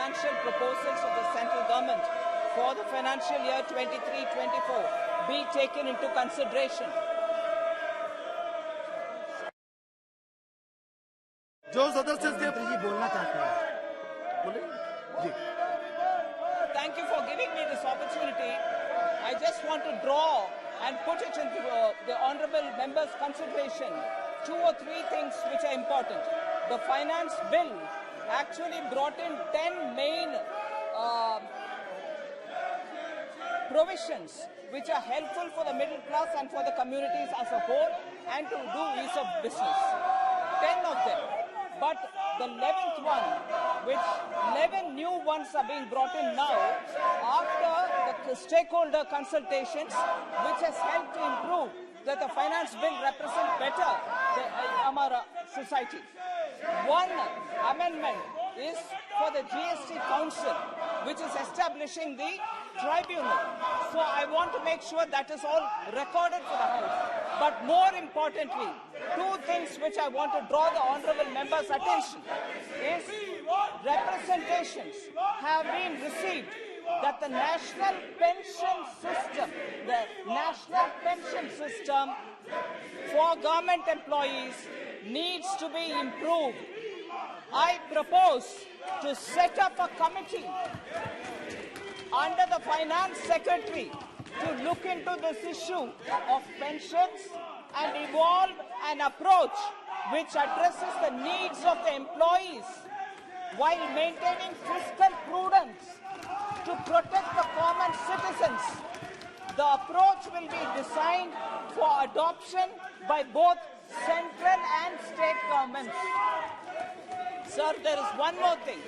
financial proposals of the central government for the financial year 23-24 be taken into consideration. जो सदस्य जी बोलना चाहते हैं बोले जी. Thank you for giving me this opportunity. I just want to draw and put it into the honourable members' consideration. 2 or 3 things which are important. The finance bill actually brought in 10 main provisions which are helpful for the middle class and for the communities as a whole and to do ease of business. 10 of them. But the 11th one, which 11 new ones are being brought in now after the stakeholder consultations, which has helped to improve that the finance bill represents better our society. One amendment is for the GST Council, which is establishing the tribunal. So I want to make sure that is all recorded for the House. But more importantly, 2 things which I want to draw the honourable members' attention is representations have been received that the national pension system for government employees needs to be improved. I propose to set up a committee under the Finance Secretary to look into this issue of pensions and evolve an approach which addresses the needs of the employees while maintaining fiscal prudence to protect the common citizens. The approach will be designed for adoption by both central and state governments. Sir, there is one more thing.